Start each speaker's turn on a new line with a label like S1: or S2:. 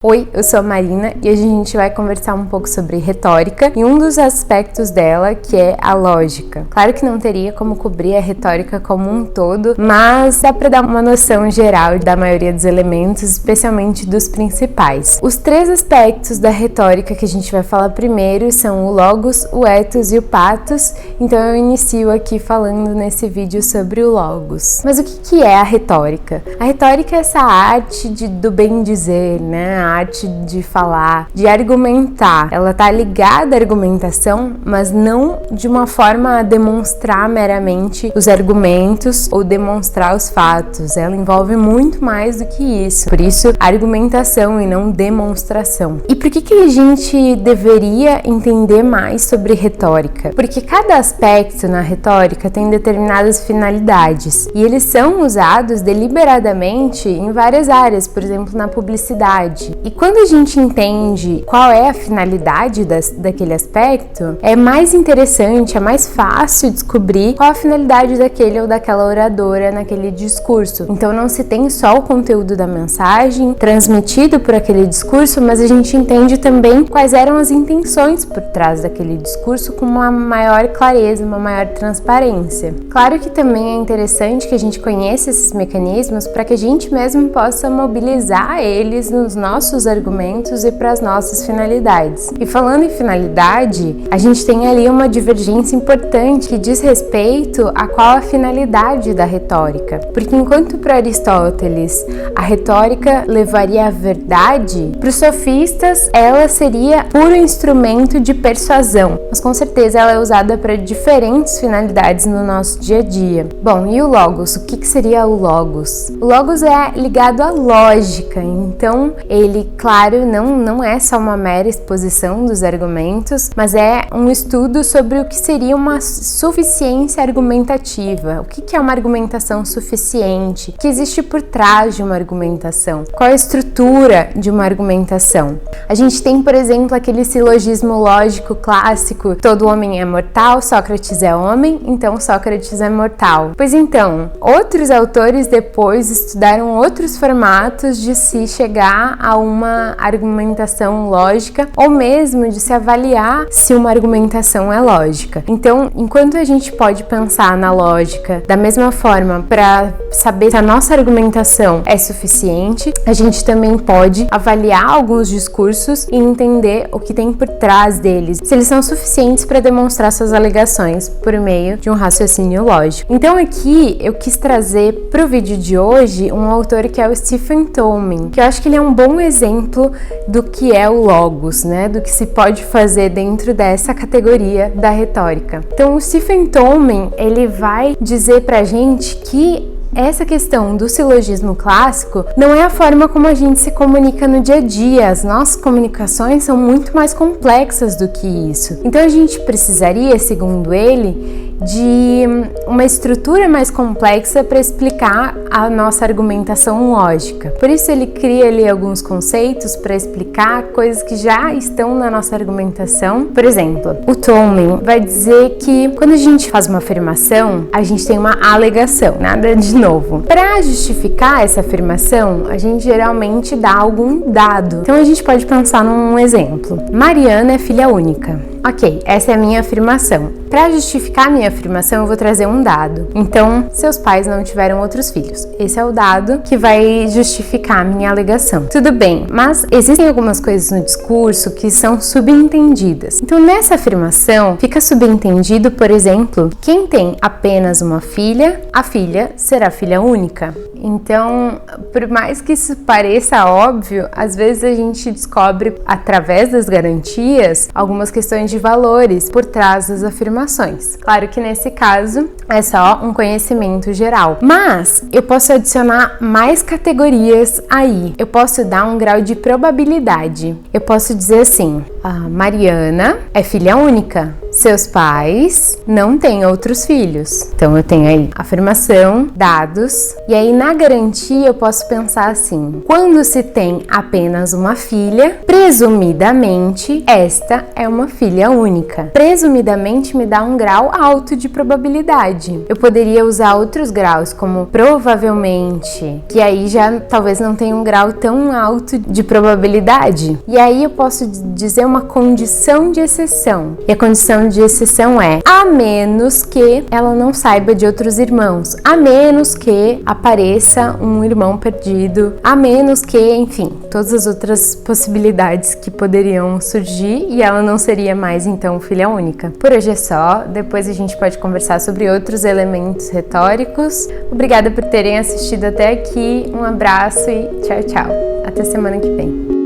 S1: Oi, eu sou a Marina e hoje a gente vai conversar um pouco sobre retórica e um dos aspectos dela que é a lógica. Claro que não teria como cobrir a retórica como um todo, mas dá para dar uma noção geral da maioria dos elementos, especialmente dos principais. Os três aspectos da retórica que a gente vai falar primeiro são o logos, o ethos e o pathos, então eu inicio aqui falando nesse vídeo sobre o logos. Mas o que é a retórica? A retórica é essa arte do bem dizer, né? A arte de falar, de argumentar. Ela tá ligada à argumentação, mas não de uma forma a demonstrar meramente os argumentos ou demonstrar os fatos. Ela envolve muito mais do que isso. Por isso, argumentação e não demonstração. E por que a gente deveria entender mais sobre retórica? Porque cada aspecto na retórica tem determinadas finalidades e eles são usados deliberadamente em várias áreas, por exemplo, na publicidade. E quando a gente entende qual é a finalidade daquele aspecto, é mais interessante, é mais fácil descobrir qual a finalidade daquele ou daquela oradora naquele discurso. Então não se tem só o conteúdo da mensagem transmitido por aquele discurso, mas a gente entende também quais eram as intenções por trás daquele discurso com uma maior clareza, uma maior transparência. Claro que também é interessante que a gente conheça esses mecanismos para que a gente mesmo possa mobilizar eles nos nossos argumentos e para as nossas finalidades. E falando em finalidade, a gente tem ali uma divergência importante que diz respeito a qual a finalidade da retórica. Porque enquanto para Aristóteles a retórica levaria à verdade, para os sofistas ela seria puro instrumento de persuasão. Mas com certeza ela é usada para diferentes finalidades no nosso dia a dia. Bom, e o logos? O que seria o logos? O logos é ligado à lógica, então ele, claro, não é só uma mera exposição dos argumentos, mas é um estudo sobre o que seria uma suficiência argumentativa. O que é uma argumentação suficiente? O que existe por trás de uma argumentação? Qual é a estrutura de uma argumentação? A gente tem, por exemplo, aquele silogismo lógico clássico: todo homem é mortal, Sócrates é homem, então Sócrates é mortal. Pois então, outros autores depois estudaram outros formatos de se chegar a uma argumentação lógica ou mesmo de se avaliar se uma argumentação é lógica. Então, enquanto a gente pode pensar na lógica da mesma forma para saber se a nossa argumentação é suficiente, a gente também pode avaliar alguns discursos e entender o que tem por trás deles, se eles são suficientes para demonstrar suas alegações por meio de um raciocínio lógico. Então aqui eu quis trazer para o vídeo de hoje um autor que é o Stephen Toulmin, que eu acho que ele é um bom exemplo do que é o logos, né? Do que se pode fazer dentro dessa categoria da retórica. Então o Stephen Toulmin, ele vai dizer pra gente que essa questão do silogismo clássico não é a forma como a gente se comunica no dia a dia. As nossas comunicações são muito mais complexas do que isso. Então a gente precisaria, segundo ele, de uma estrutura mais complexa para explicar a nossa argumentação lógica. Por isso ele cria ali alguns conceitos para explicar coisas que já estão na nossa argumentação. Por exemplo, o Toulmin vai dizer que quando a gente faz uma afirmação, a gente tem uma alegação, nada de novo. Para justificar essa afirmação, a gente geralmente dá algum dado. Então a gente pode pensar num exemplo. Mariana é filha única. Ok, essa é a minha afirmação. Para justificar a minha afirmação, eu vou trazer um dado. Então, seus pais não tiveram outros filhos. Esse é o dado que vai justificar a minha alegação. Tudo bem, mas existem algumas coisas no discurso que são subentendidas. Então, nessa afirmação, fica subentendido, por exemplo, quem tem apenas uma filha, a filha será filha única. Então, por mais que isso pareça óbvio, às vezes a gente descobre, através das garantias, algumas questões de valores por trás das afirmações. Claro que nesse caso é só um conhecimento geral, mas eu posso adicionar mais categorias aí. Eu posso dar um grau de probabilidade. Eu posso dizer assim: a Mariana é filha única. seus pais não têm outros filhos. Então eu tenho aí afirmação, dados, e aí na garantia eu posso pensar assim: quando se tem apenas uma filha, presumidamente esta é uma filha única. Presumidamente me dá um grau alto de probabilidade. Eu poderia usar outros graus, como provavelmente, que aí já talvez não tenha um grau tão alto de probabilidade. E aí eu posso dizer uma condição de exceção. E a condição de exceção é: a menos que ela não saiba de outros irmãos, a menos que apareça um irmão perdido, a menos que, enfim, todas as outras possibilidades que poderiam surgir e ela não seria mais então filha única. Por hoje é só, depois a gente pode conversar sobre outros elementos retóricos. Obrigada por terem assistido até aqui, um abraço e tchau, tchau. Até semana que vem.